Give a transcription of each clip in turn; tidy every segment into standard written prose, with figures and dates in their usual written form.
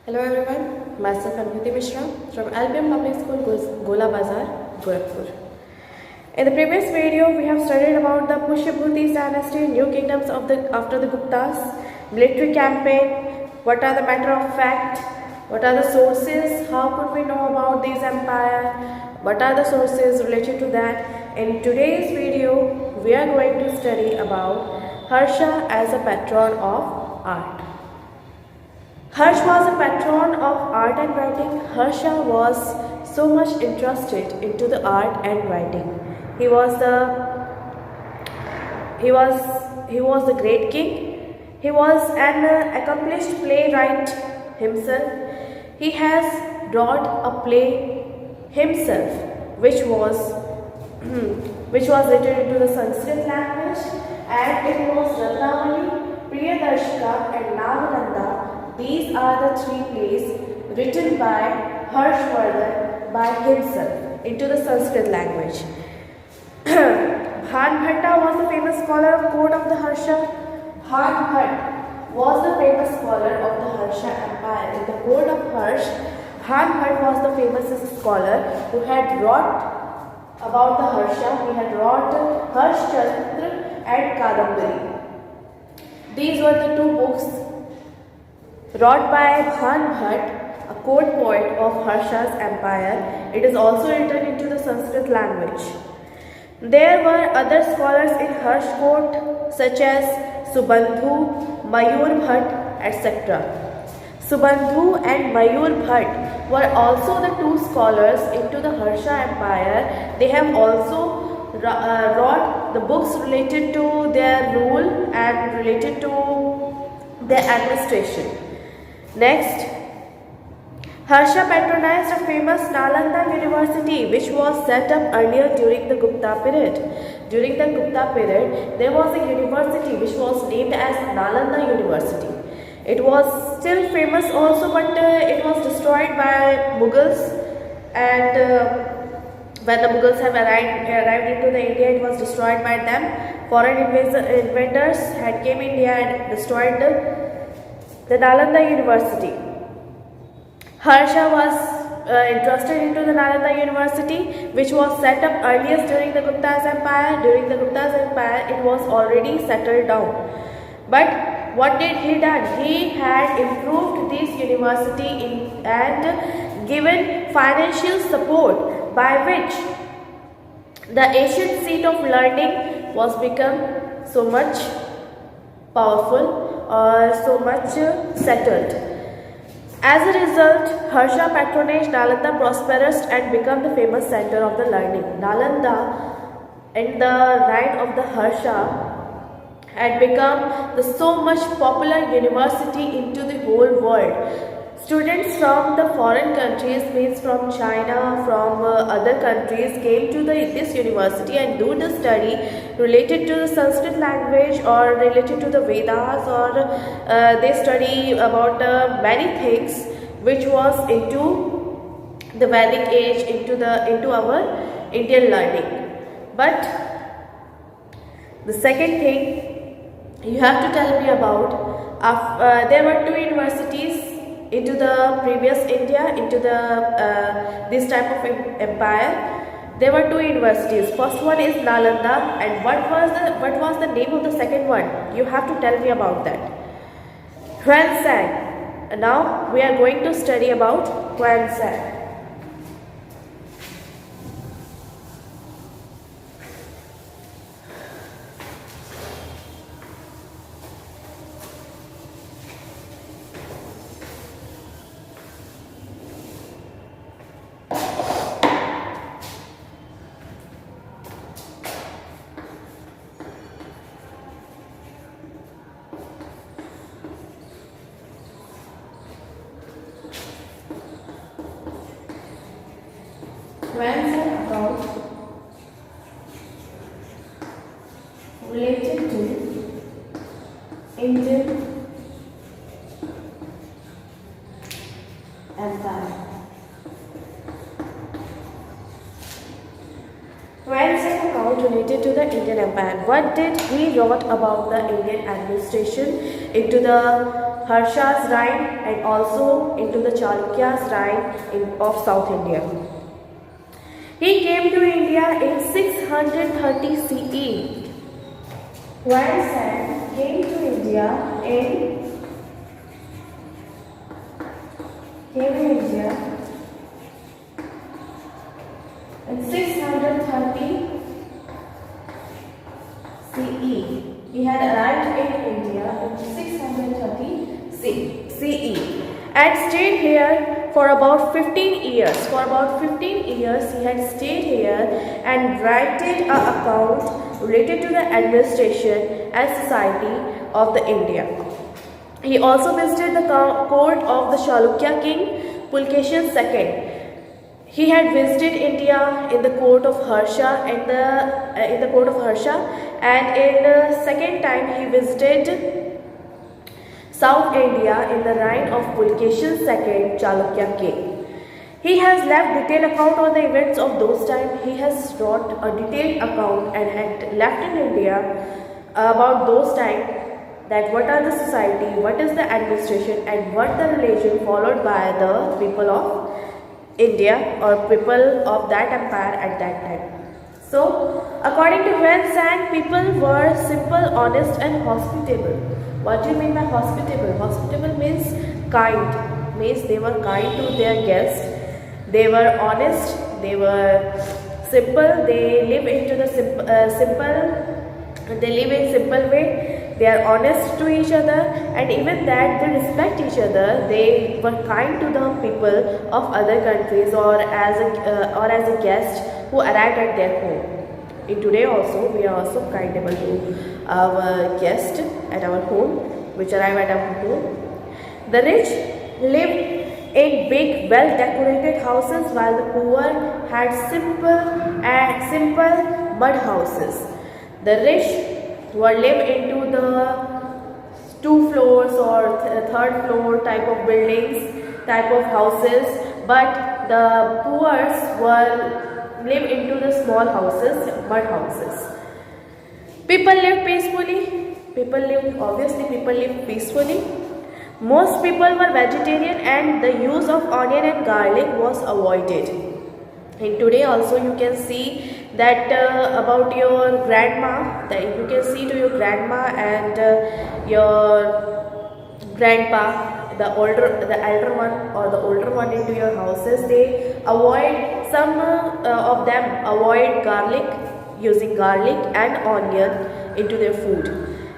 Hello everyone, myself Anviti Mishra from LBM Public School, Gola Bazar, Gorakhpur. In the previous video, we have studied about the Pushyabhuti dynasty, new kingdoms after the Guptas, military campaign, what are the matter of fact, what are the sources, how could we know about these empire, what are the sources related to that. In today's video, we are going to study about Harsha as a patron of art. Harsh was a patron of art and writing. Harsha was so much interested into the art and writing. He was the great king. He was an accomplished playwright himself. He has brought a play himself, which was written into the Sanskrit language, and it was Ratnavali, Priyadarshika, and Navalanda. These are the three plays written by Harshvardhan by himself into the Sanskrit language. Bhanbhatta was the famous scholar of court of the Harsha. Bhanbhatt was the famous scholar of the Harsha Empire. In the court of Harsh, Bhanbhatt was the famous scholar who had wrought about the Harsha. He had wrought Harshchandra and Kadambari. These were the two books wrought by Bhanbhatt, a court poet of Harsha's empire. It is also written into the Sanskrit language. There were other scholars in Harsh court such as Subandhu, Mayur Bhatt, etc. Subandhu and Mayur Bhatt were also the two scholars into the Harsha empire. They have also wrought the books related to their rule and related to their administration. Next, Harsha patronized a famous Nalanda University which was set up earlier during the Gupta period. During the Gupta period, there was a university which was named as Nalanda University. It was still famous also, but it was destroyed by Mughals, and when the Mughals have arrived into the India, it was destroyed by them. Foreign invaders had came India and destroyed the Nalanda University. Harsha was interested into the Nalanda University, which was set up earliest during the Gupta's empire. During the Gupta's empire, it was already settled down. But what did he done? He had improved this university and given financial support by which the ancient seat of learning was become so much powerful or so much settled. As a result, Harsha patronaged Nalanda prosperous and became the famous center of the learning. Nalanda, in the reign of the Harsha, had become the so much popular university into the whole world. Students from the foreign countries, means from China, from other countries, came to this university and do the study related to the Sanskrit language or related to the Vedas, or they study about many things which was into the Vedic age, into our Indian learning. But the second thing you have to tell me about, there were two universities into the previous India, into the this type of empire. There were two universities. First one is Nalanda, and what was the name of the second one? You have to tell me about that. Huansang. And now we are going to study about Huansang. Huansang account related to Indian Empire. Huansang account related to the Indian Empire. What did he wrote about the Indian administration into the Harsha's reign and also into the Chalukyas' reign of South India. He came to India in 630 CE. Yuan Sang came to India in 630 CE. He had arrived in India in 630 CE and stayed here for about 15 years. For about 15 years he had stayed here and written an account related to the administration and society of the India. He also visited the court of the Chalukya king Pulkeshin II. He had visited India in the court of Harsha and in the second time he visited South India in the reign of Pulkeshin II Chalukya king. He has left detailed account on the events of those times. He has wrote a detailed account and had left in India about those times, that what are the society, what is the administration and what the religion followed by the people of India or people of that empire at that time. So, according to Yuan Sang, people were simple, honest and hospitable. What do you mean by hospitable? Hospitable means kind, means they were kind to their guests. They were honest, they were simple, they live into the they live in simple way, they are honest to each other, and even that they respect each other. They were kind to the people of other countries or as a guest who arrived at their home. In today also we are also kindable to our guest at our home, which arrive at our home. The rich lived in big, well-decorated houses, while the poor had simple mud houses. The rich were lived into the 2 floors or 3rd floor type of buildings, type of houses, but the poor were lived into the small houses, mud houses. People lived peacefully. People lived peacefully. Most people were vegetarian and the use of onion and garlic was avoided. In today also you can see that about your grandma, that you can see to your grandma and your grandpa, the elder one or the older one into your houses, they avoid, some of them avoid using garlic and onion into their food.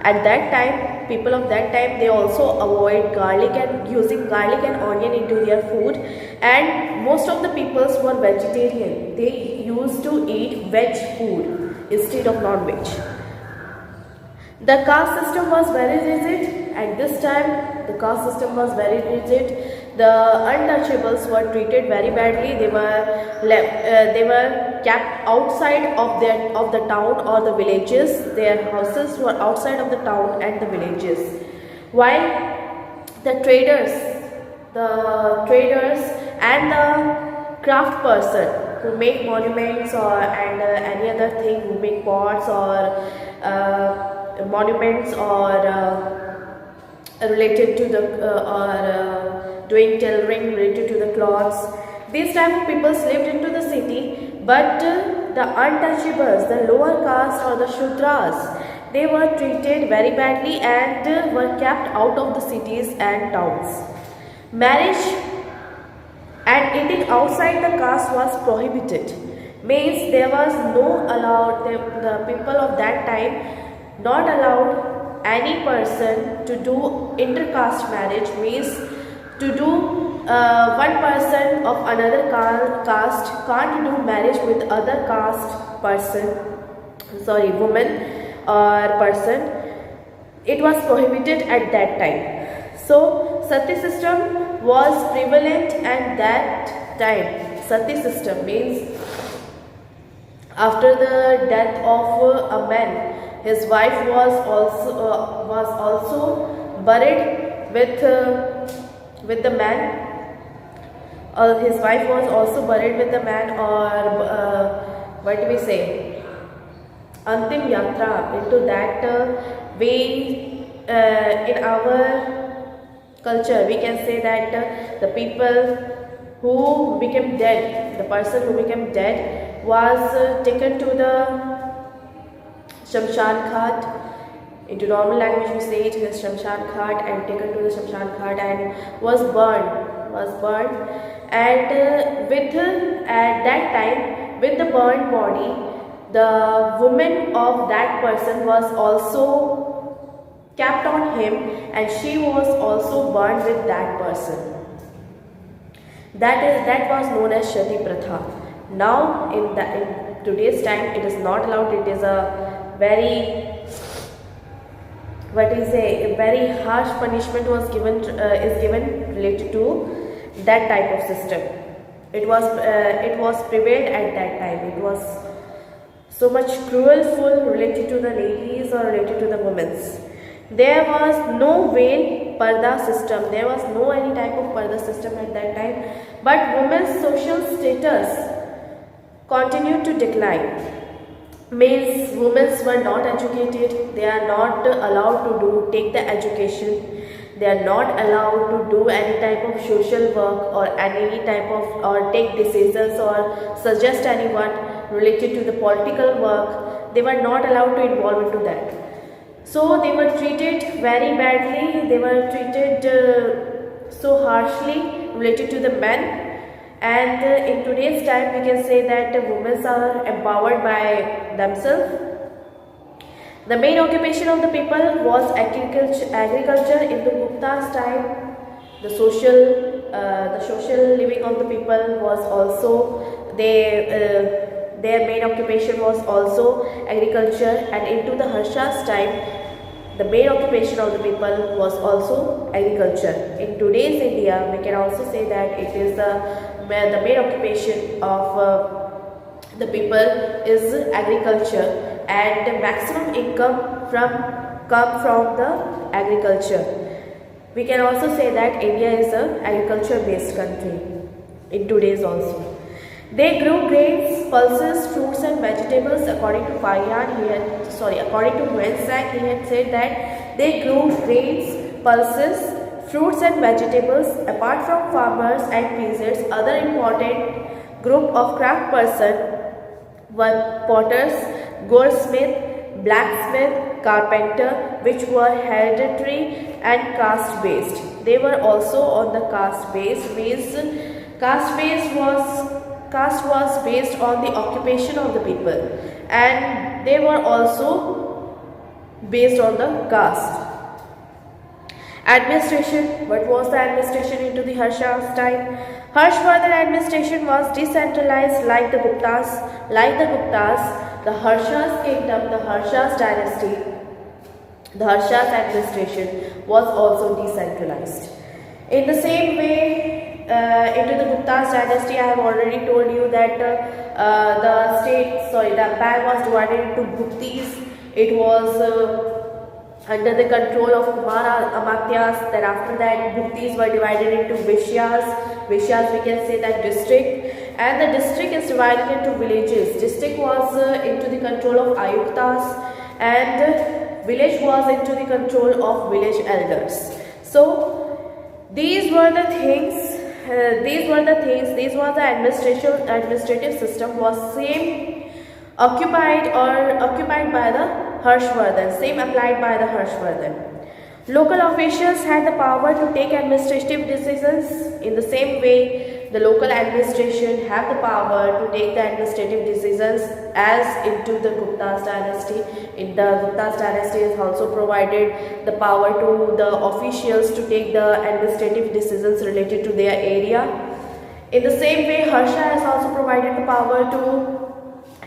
At that time, people of that time, they also avoid using garlic and onion into their food, and most of the peoples were vegetarian. They used to eat veg food instead of non-veg. The caste system was very rigid. At this time, the caste system was very rigid. The untouchables were treated very badly. They were kept outside of the town or the villages. Their houses were outside of the town and the villages. While the traders and the craft person who make monuments and any other thing, who make pots or monuments or related to the doing tailoring related to the cloths. These type of people lived into the city, but the untouchables, the lower caste or the Shudras, they were treated very badly and were kept out of the cities and towns. Marriage and eating outside the caste was prohibited. Means there was no allowed, the people of that time not allowed any person to do intercaste marriage, means to do one person of another caste can't do marriage with other caste woman or person. It was prohibited at that time. So sati system was prevalent at that time. Sati system means after the death of a man, his wife was also buried with the man. His wife was also buried with the man, or what do we say? Antim Yatra. Into that way, in our culture, we can say that the people who became dead, the person who became dead was taken to the Shamshan Ghat. Into normal language we say it is Shamshan Ghat, and taken to the Shamshan Ghat and was burned. And at that time, with the burned body, the woman of that person was also kept on him, and she was also burned with that person. That was known as Sati Pratha. Now in today's time it is not allowed. It is a very very harsh punishment is given related to that type of system. It was prevailed at that time. It was so much cruelful related to the ladies or related to the women. There was no veil parda system. There was no any type of parda system at that time. But women's social status continued to decline. Women were not educated. They are not allowed to take the education. They are not allowed to do any type of social work or any type of or take decisions or suggest anyone related to the political work. They were not allowed to involve into that. So they were treated very badly. They were treated so harshly related to the men. And in today's time we can say that women are empowered by themselves. The main occupation of the people was agriculture. In the Gupta's time, the social living of the people was also their main occupation was also agriculture. And into the Harsha's time, the main occupation of the people was also agriculture. In today's India, we can also say that it is the main occupation of the people is agriculture, and the maximum income come from the agriculture. We can also say that India is a agriculture based country in today's also. They grew grains, pulses, fruits and vegetables. According to Wensang, he had said that they grew grains, pulses, fruits and vegetables. Apart from farmers and peasants, other important group of craft person were potters, goldsmith, blacksmith, carpenter, which were hereditary and caste based. They were also on the caste base. Caste was based on the occupation of the people, and they were also based on the caste. Administration. What was the administration into the Harsha's time? Harshvardhan administration was decentralized like the Guptas. The Harsha's kingdom, the Harsha's dynasty, the Harsha's administration was also decentralized. In the same way, into the Gupta's dynasty, I have already told you that the empire was divided into Guptis. It was under the control of Kumar Amatyas. Then after that, Guptis were divided into Vishyas. Vishyas, we can say that district, and the district is divided into villages. District was into the control of Ayuktas, and village was into the control of village elders. So these were the things. These were the the administrative system was same occupied by the Harshvardhan. Same applied by the Harshvardhan. Local officials had the power to take administrative decisions. In the same way, the local administration have the power to take the administrative decisions as into the Gupta's dynasty. In the Gupta's dynasty is also provided the power to the officials to take the administrative decisions related to their area. In the same way, Harsha has also provided the power to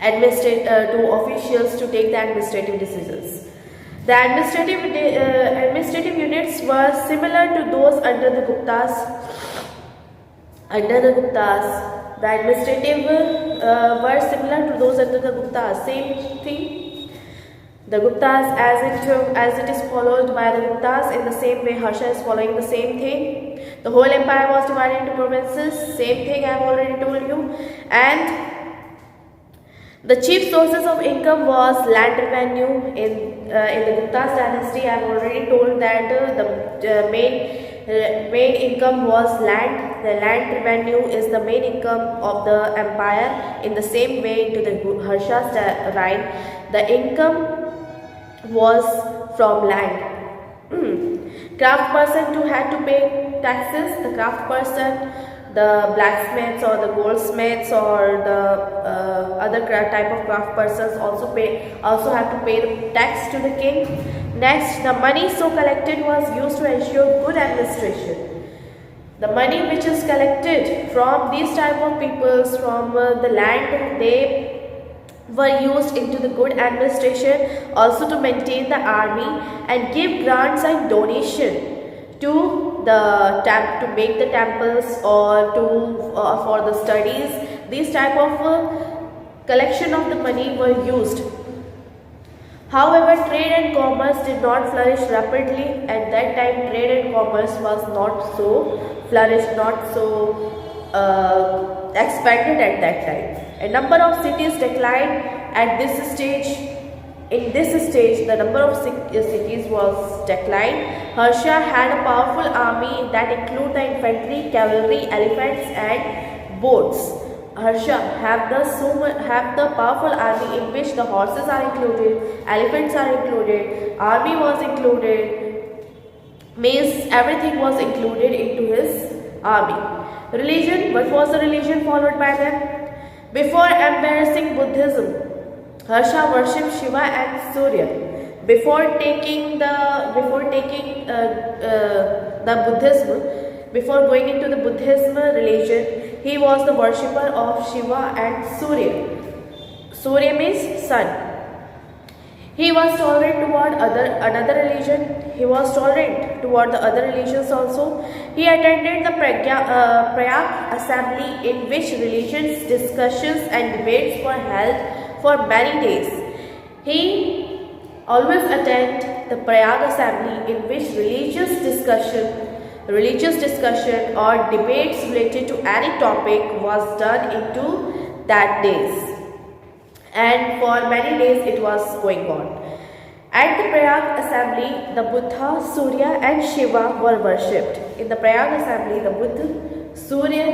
officials to take the administrative decisions. The administrative units were similar to those under the Guptas. The administrative were similar to those under the Guptas. Same thing. The Guptas, as it is followed by the Guptas, in the same way Harsha is following the same thing. The whole empire was divided into provinces. Same thing I have already told you. And the chief sources of income was land revenue. In the Gupta's dynasty, I have already told that the main main income was land. The land revenue is the main income of the empire. In the same way, to the Harsha's reign, the income was from land. Craft person too had to pay taxes. The craft person, the blacksmiths or the goldsmiths or the other type of craft persons also have to pay the tax to the king. Next, the money so collected was used to ensure good administration. The money which is collected from these type of peoples from the land, they were used into the good administration, also to maintain the army and give grants and donation to the to make the temples or to for the studies. These type of collection of the money were used. However, trade and commerce did not flourish rapidly. At that time, trade and commerce was not so flourished, not so expanded at that time. A number of cities declined at this stage. In this stage, the number of cities was declined. Harsha had a powerful army that included the infantry, cavalry, elephants, and boats. Harsha have the powerful army in which the horses are included, elephants are included, army was included, means everything was included into his army. Religion, what was the religion followed by them? Before embracing Buddhism, Harsha worshipped Shiva and Surya. Before taking the Buddhism, before going into the Buddhism religion, he was the worshipper of Shiva and Surya. Surya means sun. He was tolerant toward another religion. He was tolerant toward the other religions also. He attended the Prayag assembly in which religious discussions and debates were held for many days. He always attended the Prayag assembly in which religious discussion or debates related to any topic was done into that days. And for many days it was going on. At the Prayag assembly, the Buddha, Surya and Shiva were worshipped. In the Prayag assembly, the Buddha, Surya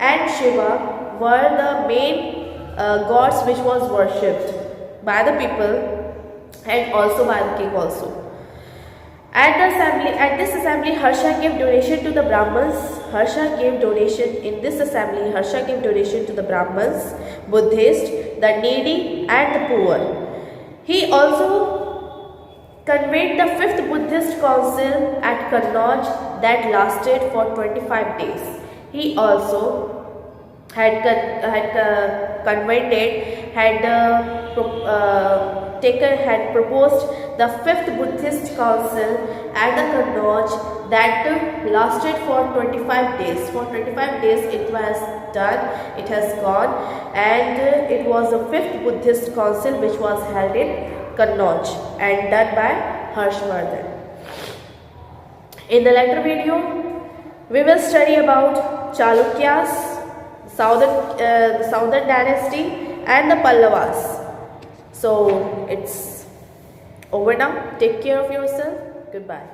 and Shiva were the main gods which was worshipped by the people and also by the king also. At this assembly, Harsha gave donation to the Brahmins. In this assembly, Harsha gave donation to the Brahmins, Buddhists, the needy and the poor. He also convened the 5th Buddhist council at Kannauj that lasted for 25 days. He also had proposed the 5th Buddhist council at the Kannauj that lasted for 25 days. For 25 days it was done, it has gone, and it was the 5th Buddhist council which was held in Kannauj and done by Harshvardhan. In the later video, we will study about Chalukyas, the southern dynasty, and the Pallavas. So it's over now. Take care of yourself. Goodbye.